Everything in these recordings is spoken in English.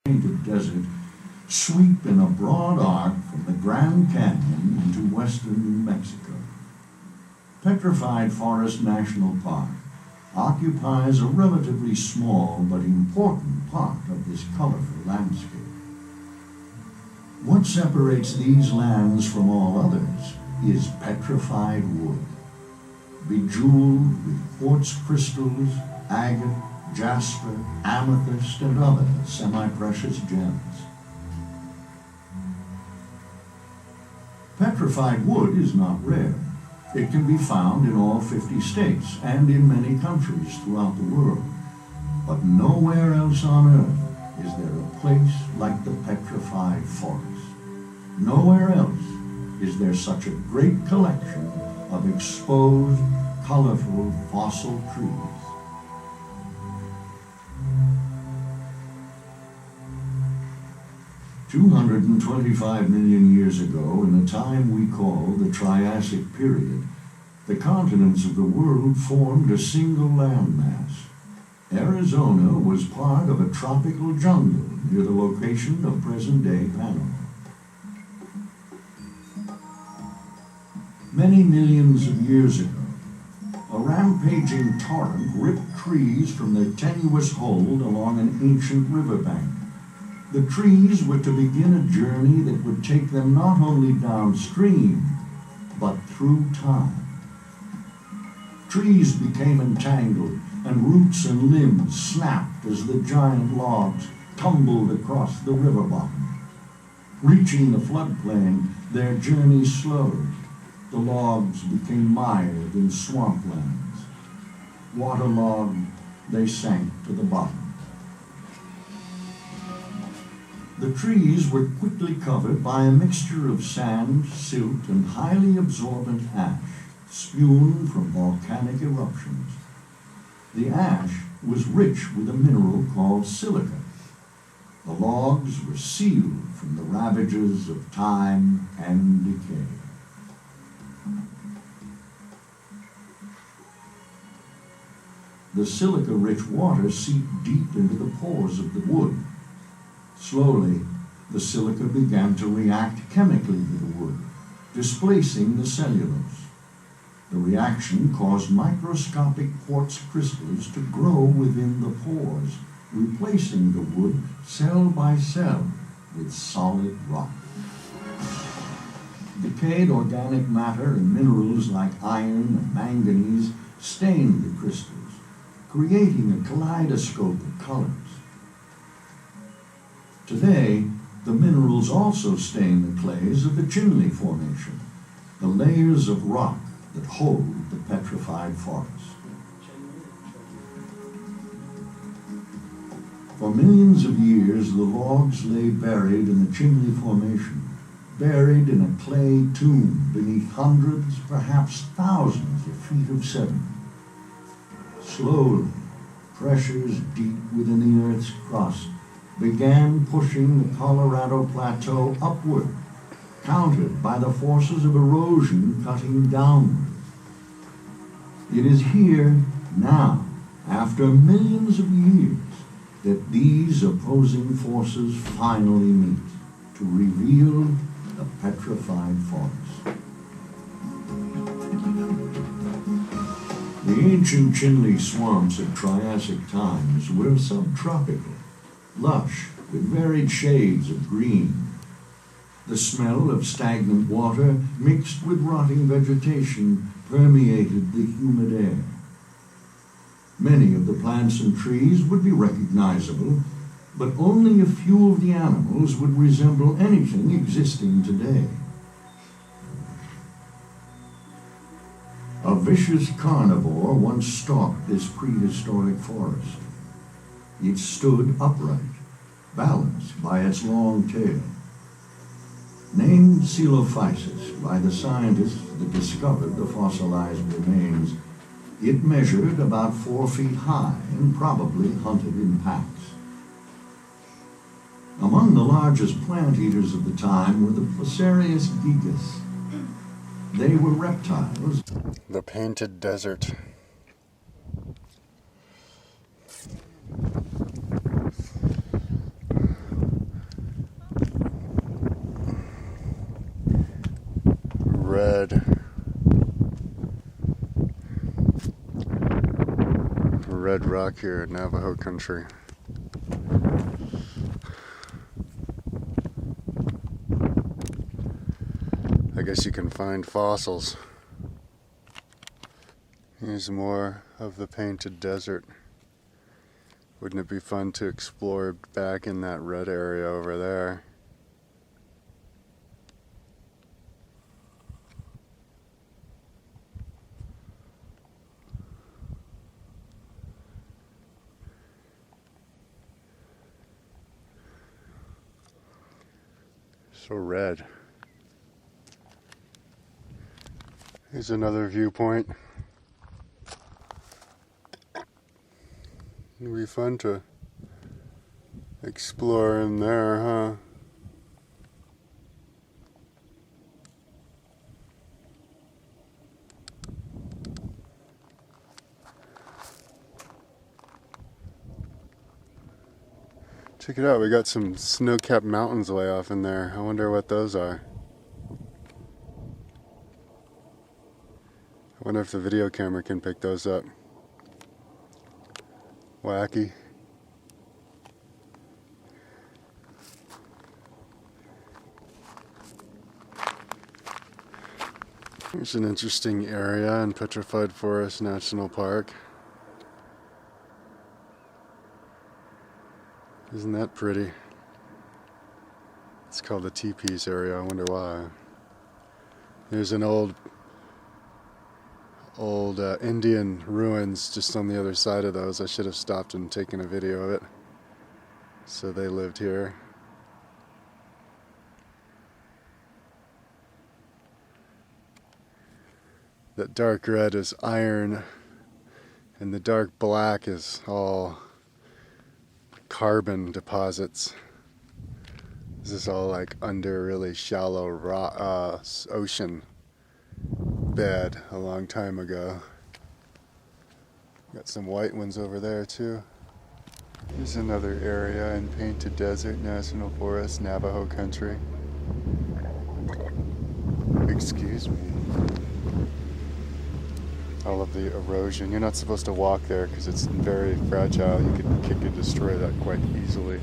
Painted Desert sweep in a broad arc from the Grand Canyon into western New Mexico. Petrified Forest National Park occupies a relatively small but important part of this colorful landscape. What separates these lands from all others is petrified wood, bejeweled with quartz crystals, agate, jasper, amethyst, and other semi-precious gems. Petrified wood is not rare. It can be found in all 50 states and in many countries throughout the world. But nowhere else on earth is there a place like the Petrified Forest. Nowhere else is there such a great collection of exposed, colorful fossil trees. "225 million years ago, in a time we call the Triassic period, the continents of the world formed a single landmass. Arizona was part of a tropical jungle near the location of present-day Panama. Many millions of years ago, a rampaging torrent ripped trees from their tenuous hold along an ancient riverbank. The trees were to begin a journey that would take them not only downstream, but through time. Trees became entangled, and roots and limbs snapped as the giant logs tumbled across the river bottom. Reaching the floodplain, their journey slowed. The logs became mired in swamplands. Waterlogged, they sank to the bottom. The trees were quickly covered by a mixture of sand, silt, and highly absorbent ash, spume from volcanic eruptions. The ash was rich with a mineral called silica. The logs were sealed from the ravages of time and decay. The silica-rich water seeped deep into the pores of the wood. Slowly, the silica began to react chemically with the wood, displacing the cellulose. The reaction caused microscopic quartz crystals to grow within the pores, replacing the wood cell by cell with solid rock. Decayed organic matter and minerals like iron and manganese stained the crystals, creating a kaleidoscope of colors. Today, the minerals also stain the clays of the Chinle Formation, the layers of rock that hold the Petrified Forest. For millions of years, the logs lay buried in the Chinle Formation, buried in a clay tomb beneath hundreds, perhaps thousands of feet of sediment. Slowly, pressures deep within the Earth's crust began pushing the Colorado Plateau upward, countered by the forces of erosion cutting downward. It is here now, after millions of years, that these opposing forces finally meet to reveal the Petrified Forest. The ancient Chinle swamps of Triassic times were subtropical, lush with varied shades of green. The smell of stagnant water mixed with rotting vegetation permeated the humid air. Many of the plants and trees would be recognizable, but only a few of the animals would resemble anything existing today. A vicious carnivore once stalked this prehistoric forest. It stood upright, balanced by its long tail. Named Coelophysis by the scientists that discovered the fossilized remains, it measured about 4 feet high and probably hunted in packs. Among the largest plant eaters of the time were the Placerius gigas. They were reptiles. The Painted Desert. red rock here in Navajo country. I guess you can find fossils. Here's more of the painted desert. Wouldn't it be fun to explore back in that red area over there? So red. Here's another viewpoint. It'd be fun to explore in there, huh? Check it out, we got some snow-capped mountains way off in there. I wonder what those are. I wonder if the video camera can pick those up. Wacky. Here's an interesting area in Petrified Forest National Park. Isn't that pretty? It's called the Teepees area. I wonder why. There's an old Indian ruins just on the other side of those. I should have stopped and taken a video of it. So they lived here. That dark red is iron, and the dark black is all carbon deposits. This is all like under really shallow ocean bed a long time ago. Got some white ones over there too. Here's another area in Painted Desert National Forest, Navajo country. Excuse me. All of the erosion. You're not supposed to walk there because it's very fragile. You could kick and destroy that quite easily.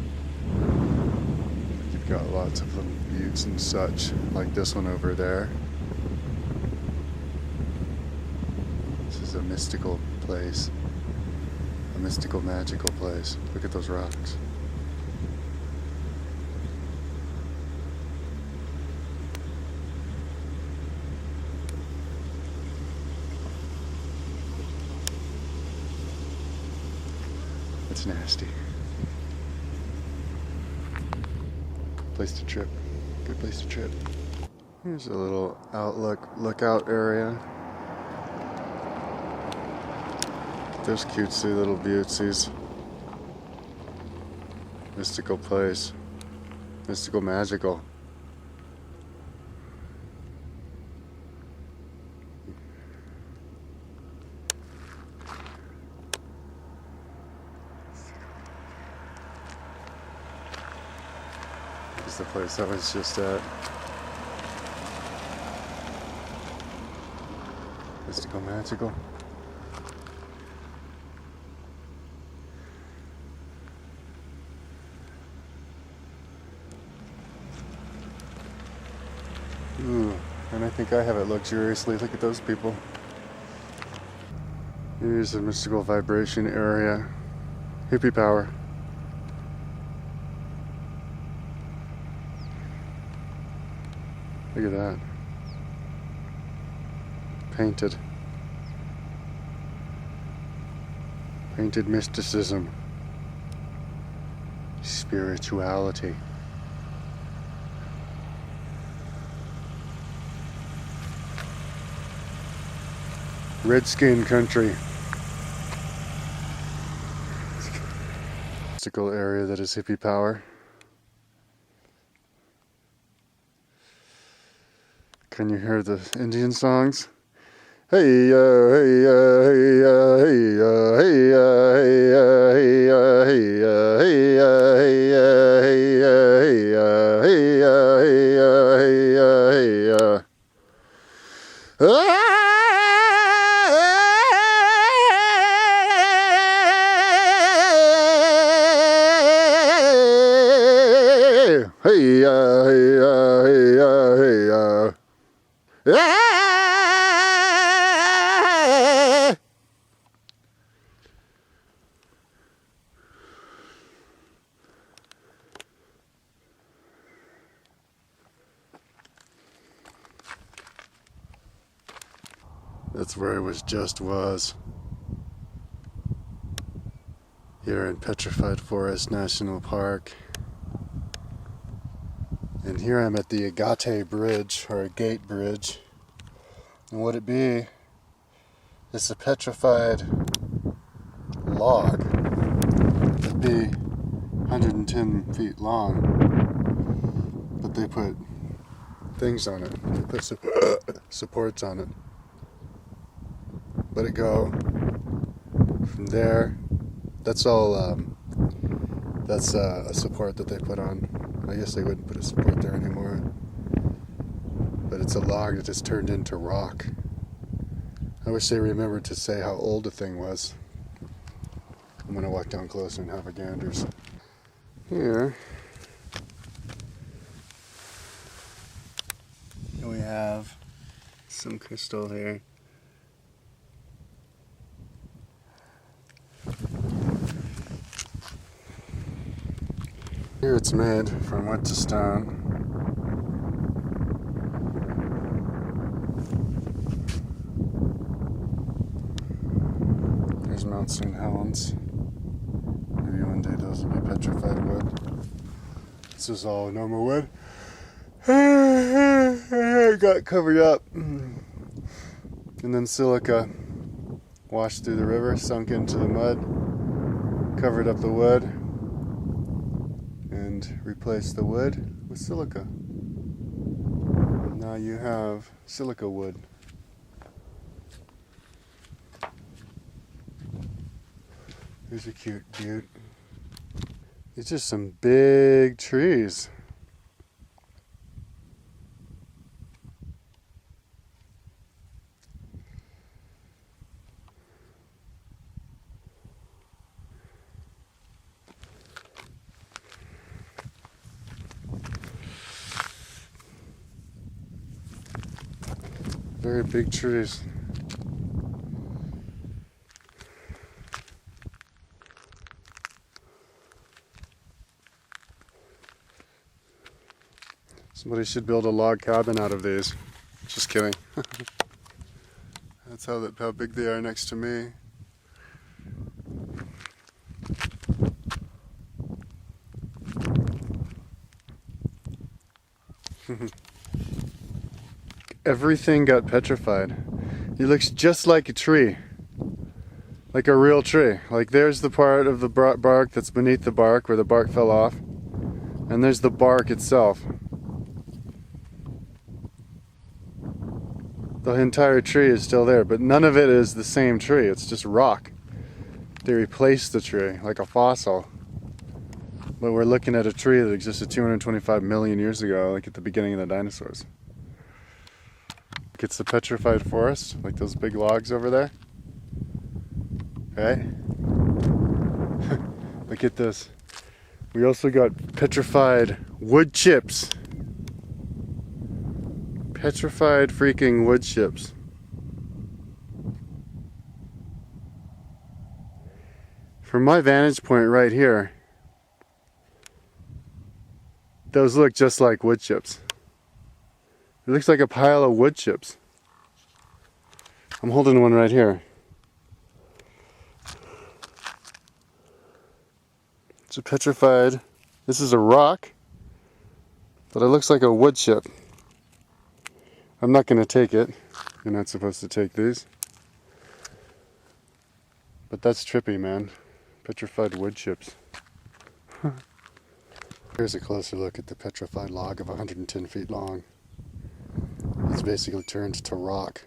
You've got lots of little buttes and such, like this one over there. This is a mystical place. A mystical, magical place. Look at those rocks. It's nasty. Place to trip. Good place to trip. Here's a little lookout area. There's cutesy little beautsies. Mystical place. Mystical, magical. This is the place I was just at. Mystical, magical. Ooh, and I think I have it luxuriously. Look at those people. Here's a mystical vibration area. Hippie power. Look at that. Painted. Painted mysticism. Spirituality. Redskin country. Mystical area that is hippie power. Can you hear the Indian songs? Hey, hey, hey, hey, hey, hey, hey, hey, hey, hey, hey. Hey, hey, hey, That's where it was. Here in Petrified Forest National Park. And here I'm at the Agate Bridge, or Agate Bridge. And what it be, it's a petrified log. It'd be 110 feet long. But they put things on it. They put supports on it. Let it go from there. That's all, that's a support that they put on. I guess they wouldn't put a support there anymore. But it's a log that just turned into rock. I wish they remembered to say how old the thing was. I'm gonna walk down closer and have a ganders. Here we have some crystal here. Here it's made from wood to stone. There's Mount St. Helens. Maybe one day those will be petrified wood. This is all normal wood. It got covered up. And then silica washed through the river, sunk into the mud, covered up the wood, and replaced the wood with silica. Now you have silica wood. Here's a cute butte. These are some big trees. Very big trees. Somebody should build a log cabin out of these. Just kidding. That's how big they are next to me. Everything got petrified. It looks just like a tree. Like a real tree. Like there's the part of the bark that's beneath the bark where the bark fell off. And there's the bark itself. The entire tree is still there, but none of it is the same tree. It's just rock. They replaced the tree like a fossil. But we're looking at a tree that existed 225 million years ago, like at the beginning of the dinosaurs. It's the petrified forest, like those big logs over there. Right? Look at this. We also got petrified wood chips. Petrified freaking wood chips. From my vantage point right here, those look just like wood chips. It looks like a pile of wood chips. I'm holding one right here. It's a petrified, this is a rock, but it looks like a wood chip. I'm not going to take it. You're not supposed to take these. But that's trippy, man. Petrified wood chips. Here's a closer look at the petrified log of 110 feet long. It's basically turned to rock.